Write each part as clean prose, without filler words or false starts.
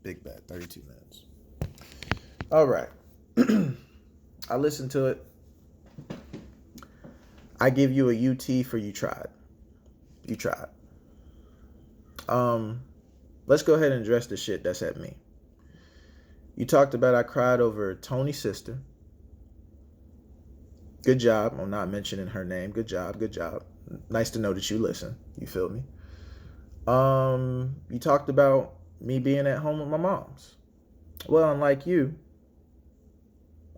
Big bet, 32 minutes. All right. I listened to it. I give you a UT for you tried. You tried. Um, let's go ahead and address the shit that's at me. You talked about I cried over Tony's sister. Good job. I'm not mentioning her name. Good job. Good job. Nice to know that you listen. You feel me? You talked about me being at home with my mom's. Well, unlike you,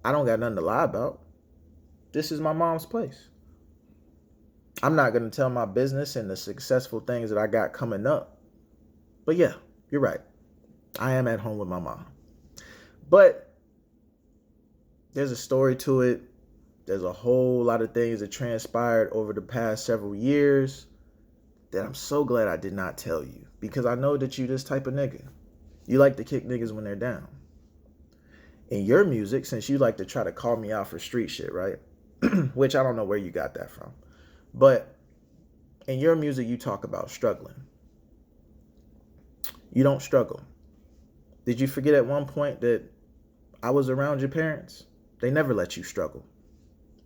I don't got nothing to lie about. This is my mom's place. I'm not going to tell my business and the successful things that I got coming up. But yeah, you're right. I am at home with my mom. But there's a story to it. There's a whole lot of things that transpired over the past several years that I'm so glad I did not tell you. Because I know that you this type of nigga. You like to kick niggas when they're down. In your music, since you like to try to call me out for street shit, right? Which I don't know where you got that from. But in your music, you talk about struggling. You don't struggle. Did you forget at one point that I was around your parents? They never let you struggle.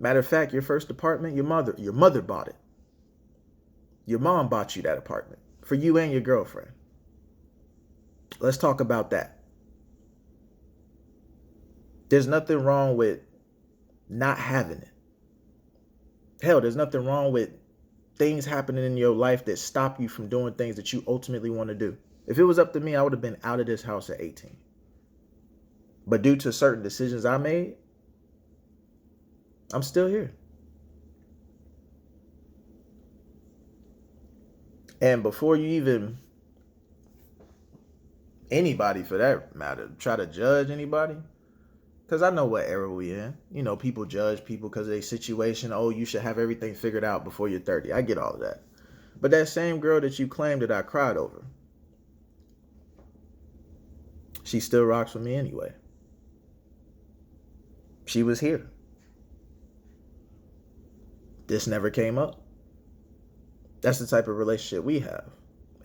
Matter of fact, your first apartment, your mother bought it. Your mom bought you that apartment for you and your girlfriend. Let's talk about that. There's nothing wrong with not having it. Hell, there's nothing wrong with things happening in your life that stop you from doing things that you ultimately want to do. If it was up to me, I would have been out of this house at 18. But due to certain decisions I made, I'm still here. And before you even, anybody for that matter, try to judge anybody, because I know what era we in. You know, people judge people because of their situation. Oh, you should have everything figured out before you're 30. I get all of that. But that same girl that you claimed that I cried over, she still rocks with me anyway. She was here. This never came up. That's the type of relationship we have.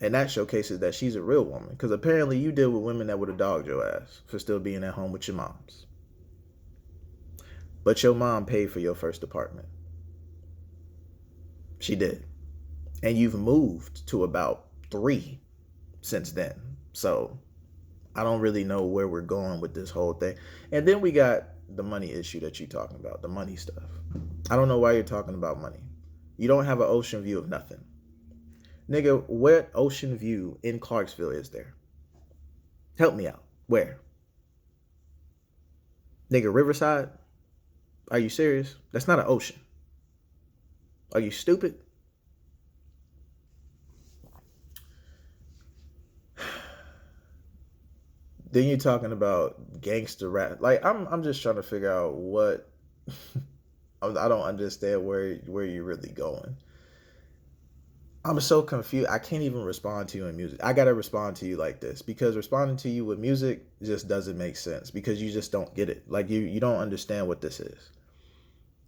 And that showcases that she's a real woman. Because apparently you deal with women that would have dogged your ass for still being at home with your moms. But your mom paid for your first apartment. She did. And you've moved to about 3 since then. So I don't really know where we're going with this whole thing. And then we got the money issue that you're talking about, the money stuff. I don't know why you're talking about money. You don't have an ocean view of nothing. Nigga, what ocean view in Clarksville is there? Help me out. Where? Nigga, Riverside? Are you serious? That's not an ocean. Are you stupid? Then you're talking about gangster rap. Like I'm just trying to figure out what I don't understand where you're really going. I'm so confused. I can't even respond to you in music. I gotta respond to you like this because responding to you with music just doesn't make sense because you just don't get it. Like you don't understand what this is.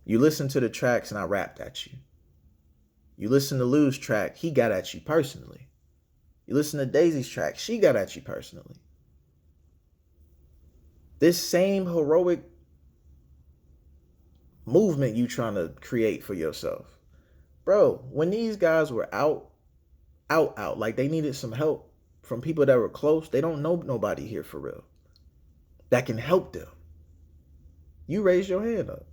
You listen to the tracks and I rapped at you. You listen to Lou's track, he got at you personally. You listen to Daisy's track, she got at you personally. This same heroic movement you trying to create for yourself. Bro, when these guys were out, like they needed some help from people that were close, they don't know nobody here for real that can help them. You raise your hand up.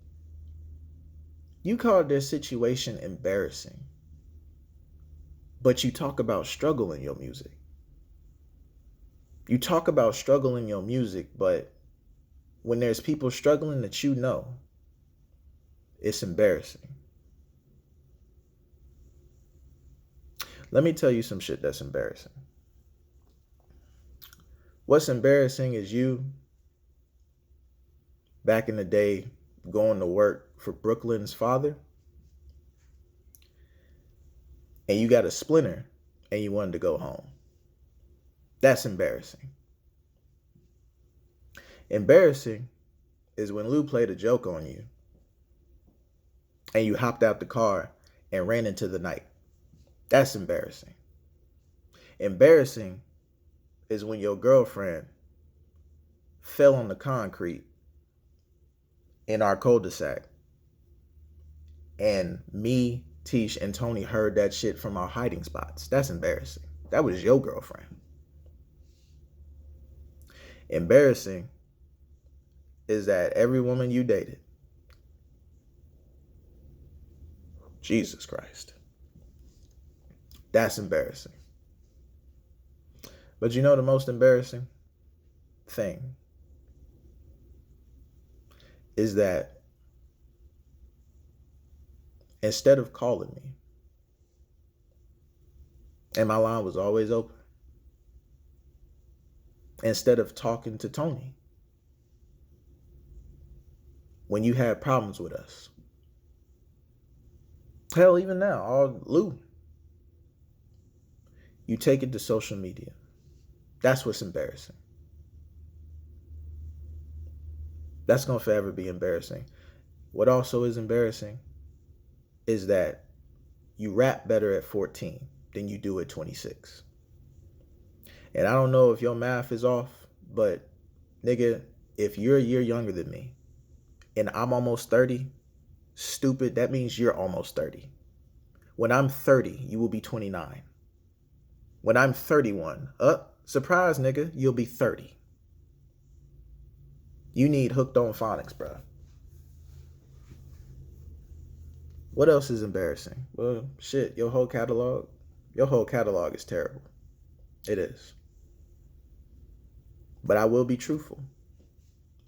You called their situation embarrassing, but you talk about struggle in your music. You talk about struggle in your music, but when there's people struggling that you know, it's embarrassing. Let me tell you some shit that's embarrassing. What's embarrassing is you, back in the day, going to work for Brooklyn's father, and you got a splinter and you wanted to go home. That's embarrassing. Embarrassing is when Lou played a joke on you and you hopped out the car and ran into the night. That's embarrassing. Embarrassing is when your girlfriend fell on the concrete in our cul-de-sac. And me, Tish, and Tony heard that shit from our hiding spots. That's embarrassing. That was your girlfriend. Embarrassing is that every woman you dated, Jesus Christ, that's embarrassing. But you know the most embarrassing thing is that instead of calling me, and my line was always open, instead of talking to Tony when you had problems with us, hell, even now, or Lou, you take it to social media. That's what's embarrassing. That's going to forever be embarrassing. What also is embarrassing is that you rap better at 14 than you do at 26. And I don't know if your math is off, but nigga, if you're a year younger than me and I'm almost 30, stupid, that means you're almost 30. When I'm 30, you will be 29. When I'm 31, surprise nigga, you'll be 30. You need Hooked on Phonics, bro. What else is embarrassing? Well, shit, your whole catalog is terrible. It is. But I will be truthful.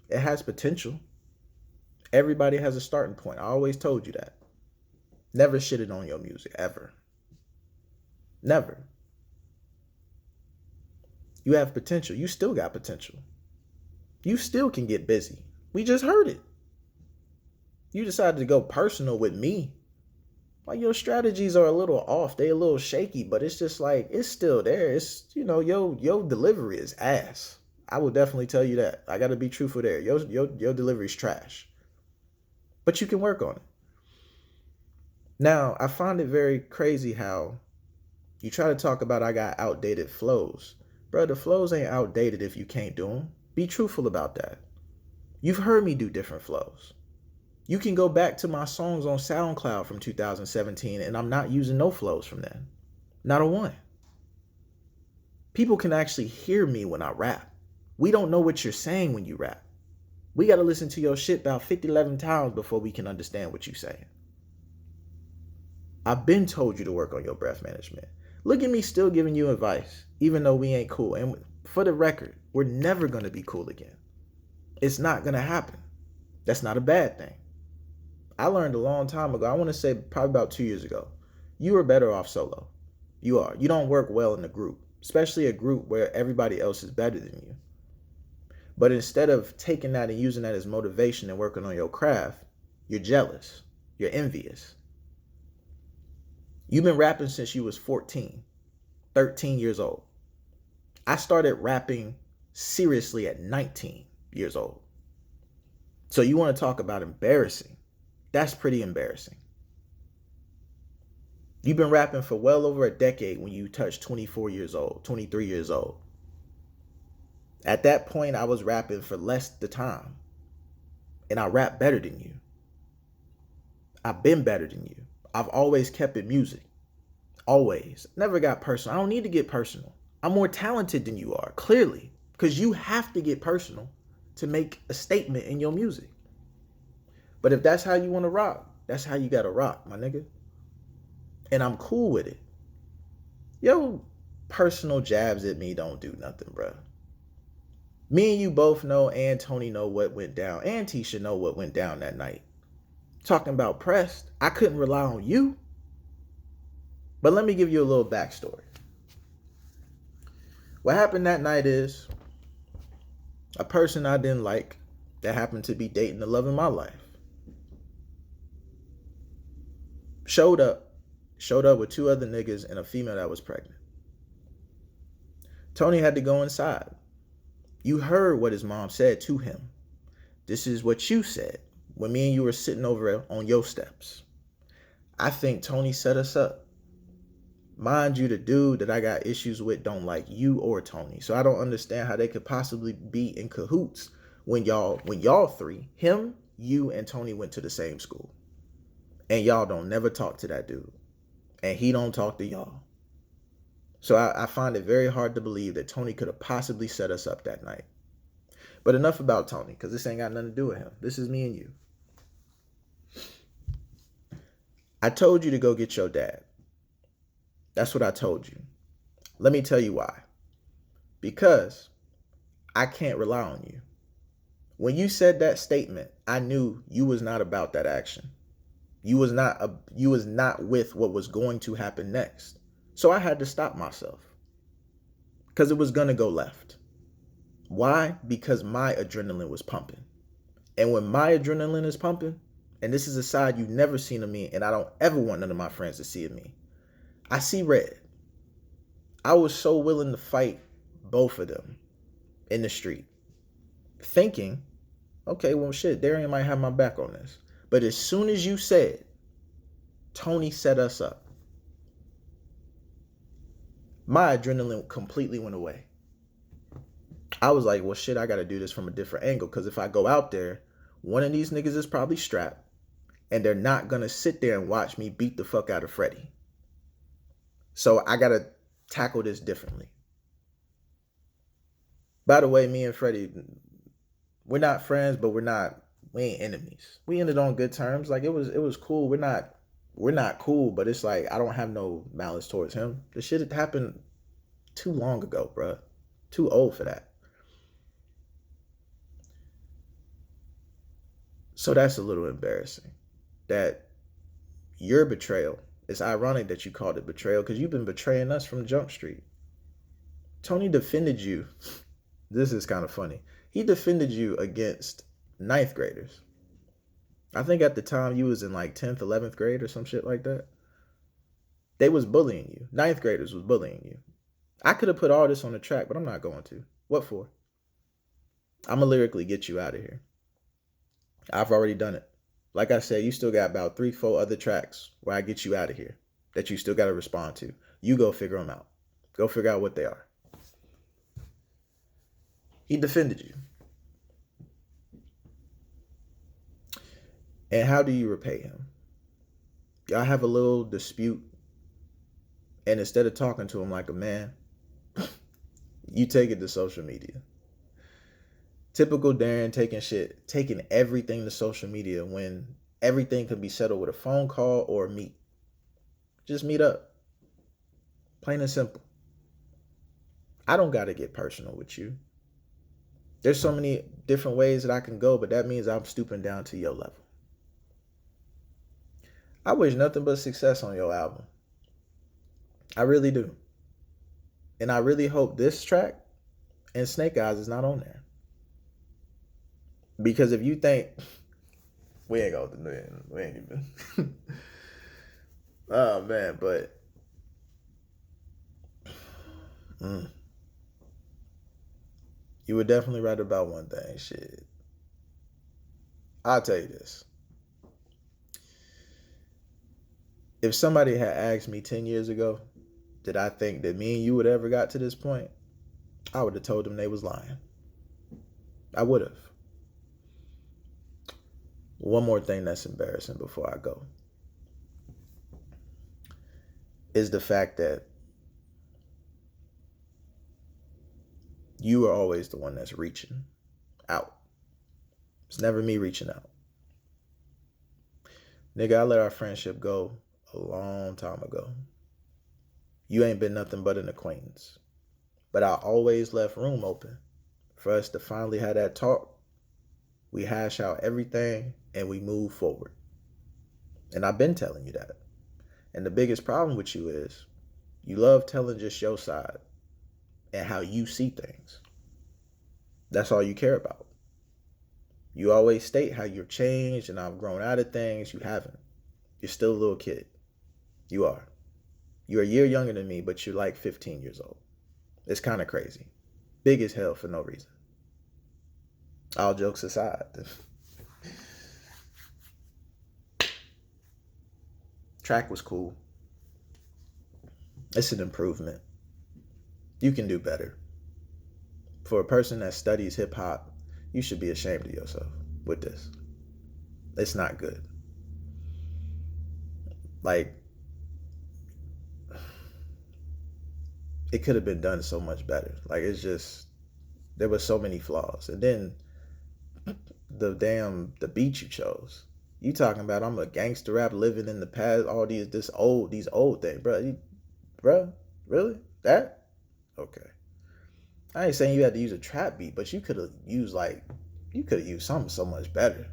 It has potential. Everybody has a starting point. I always told you that. Never shitted on your music, ever. Never. You have potential. You still got potential. You still can get busy. We just heard it. You decided to go personal with me. Like, your strategies are a little off. They a little shaky, but it's just like, it's still there. It's, your delivery is ass. I will definitely tell you that. I got to be truthful there. Your delivery's trash. But you can work on it. Now, I find it very crazy how you try to talk about I got outdated flows. Bro, the flows ain't outdated if you can't do them. Be truthful about that. You've heard me do different flows. You can go back to my songs on SoundCloud from 2017 and I'm not using no flows from then. Not a one. People can actually hear me when I rap. We don't know what you're saying when you rap. We got to listen to your shit about 11 times before we can understand what you're saying. I've been told you to work on your breath management. Look at me still giving you advice, even though we ain't cool. And for the record, we're never going to be cool again. It's not going to happen. That's not a bad thing. I learned a long time ago, I want to say probably about 2 years ago, you are better off solo. You are. You don't work well in a group, especially a group where everybody else is better than you. But instead of taking that and using that as motivation and working on your craft, you're jealous. You're envious. You've been rapping since you was 14, 13 years old. I started rapping seriously at 19 years old. So you want to talk about embarrassing? That's pretty embarrassing. You've been rapping for well over a decade when you touched 24 years old, 23 years old. At that point, I was rapping for less the time. And I rap better than you. I've been better than you. I've always kept it music. Always. Never got personal. I don't need to get personal. I'm more talented than you are, clearly. Because you have to get personal to make a statement in your music. But if that's how you want to rock, that's how you got to rock, my nigga. And I'm cool with it. Yo, personal jabs at me don't do nothing, bro. Me and you both know, and Tony know what went down, and Tisha know what went down that night. Talking about pressed, I couldn't rely on you. But let me give you a little backstory. What happened that night is a person I didn't like that happened to be dating the love of my life showed up with 2 other niggas and a female that was pregnant. Tony had to go inside. You heard what his mom said to him. This is what you said when me and you were sitting over on your steps. I think Tony set us up. Mind you, the dude that I got issues with don't like you or Tony. So I don't understand how they could possibly be in cahoots when y'all three, him, you, and Tony went to the same school. And y'all don't never talk to that dude. And he don't talk to y'all. So I find it very hard to believe that Tony could have possibly set us up that night. But enough about Tony, because this ain't got nothing to do with him. This is me and you. I told you to go get your dad. That's what I told you. Let me tell you why. Because I can't rely on you. When you said that statement, I knew you was not about that action. You was not with what was going to happen next. So I had to stop myself. Because it was going to go left. Why? Because my adrenaline was pumping. And when my adrenaline is pumping, and this is a side you've never seen of me, and I don't ever want none of my friends to see of me, I see red. I was so willing to fight both of them in the street, thinking, okay, well, shit, Darian might have my back on this. But as soon as you said, Tony set us up, my adrenaline completely went away. I was like, well, shit, I got to do this from a different angle. Because if I go out there, one of these niggas is probably strapped. And they're not going to sit there and watch me beat the fuck out of Freddie. So I got to tackle this differently. By the way, me and Freddie, we're not friends, but we ain't enemies. We ended on good terms. Like it was cool. We're not cool, but it's like I don't have no malice towards him. The shit had happened too long ago, bruh. Too old for that. So that's a little embarrassing. That your betrayal, it's ironic that you called it betrayal because you've been betraying us from Jump Street. Tony defended you. This is kind of funny. He defended you against ninth graders. I think at the time you was in like 10th, 11th grade or some shit like that. They was bullying you. Ninth graders was bullying you. I could have put all this on the track, but I'm not going to. What for? I'm going to lyrically get you out of here. I've already done it. Like I said, you still got about 3-4 other tracks where I get you out of here that you still got to respond to. You go figure them out. Go figure out what they are. He defended you. And how do you repay him? Y'all have a little dispute. And instead of talking to him like a man, you take it to social media. Typical Darren taking everything to social media when everything could be settled with a phone call or a meet. Just meet up. Plain and simple. I don't got to get personal with you. There's so many different ways that I can go, but that means I'm stooping down to your level. I wish nothing but success on your album. I really do. And I really hope this track and Snake Eyes is not on there. Because if you think we ain't even oh man, but you were definitely right about one thing. Shit, I'll tell you this. If somebody had asked me 10 years ago, did I think that me and you would ever got to this point? I would have told them they was lying. I would have. One more thing that's embarrassing before I go is the fact that you are always the one that's reaching out. It's never me reaching out. Nigga, I let our friendship go a long time ago. You ain't been nothing but an acquaintance. But I always left room open for us to finally have that talk. We hash out everything and we move forward. And I've been telling you that. And the biggest problem with you is you love telling just your side and how you see things. That's all you care about. You always state how you're changed and I've grown out of things. You haven't. You're still a little kid. You are. You're a year younger than me, but you're like 15 years old. It's kind of crazy. Big as hell for no reason. All jokes aside. Track was cool. It's an improvement. You can do better. For a person that studies hip hop, you should be ashamed of yourself with this. It's not good. Like, it could have been done so much better. Like, it's just, there were so many flaws. And then the beat you chose. You talking about I'm a gangster rap living in the past, all these old things, bro. Bro, really? That? Okay. I ain't saying you had to use a trap beat, but you could have used something so much better.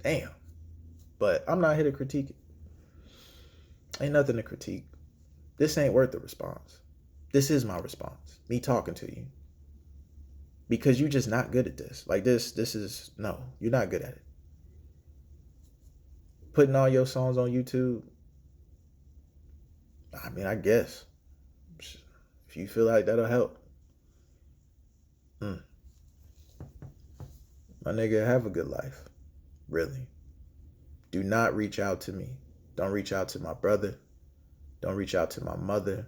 Damn. But I'm not here to critique it. Ain't nothing to critique. This ain't worth the response. This is my response. Me talking to you. Because you just not good at this. Like this is no, you're not good at it. Putting all your songs on YouTube, I mean, I guess. If you feel like that'll help. My nigga, have a good life. Really. Do not reach out to me. Don't reach out to my brother. Don't reach out to my mother.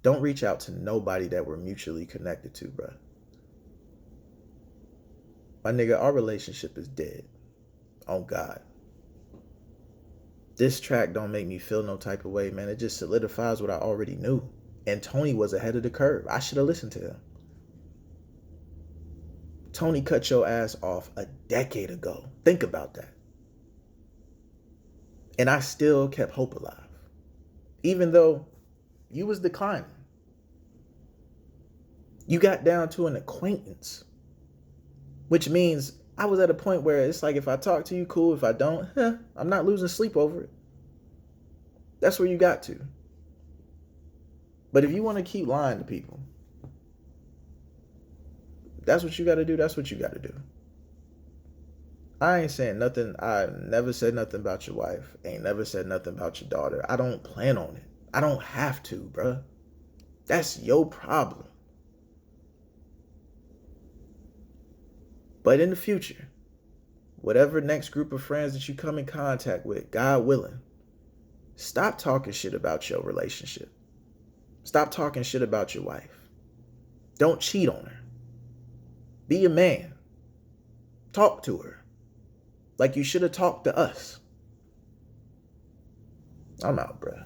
Don't reach out to nobody that we're mutually connected to, bro. My nigga, our relationship is dead. On God. This track don't make me feel no type of way, man. It just solidifies what I already knew. And Tony was ahead of the curve. I should have listened to him. Tony cut your ass off a decade ago. Think about that. And I still kept hope alive. Even though you was declining. You got down to an acquaintance. Which means I was at a point where it's like if I talk to you, cool. If I don't, I'm not losing sleep over it. That's where you got to. But if you want to keep lying to people, that's what you got to do. That's what you got to do. I ain't saying nothing. I never said nothing about your wife. Ain't never said nothing about your daughter. I don't plan on it. I don't have to, bruh. That's your problem. But in the future, whatever next group of friends that you come in contact with, God willing, stop talking shit about your relationship. Stop talking shit about your wife. Don't cheat on her. Be a man. Talk to her. Like you should have talked to us. I'm out, bruh.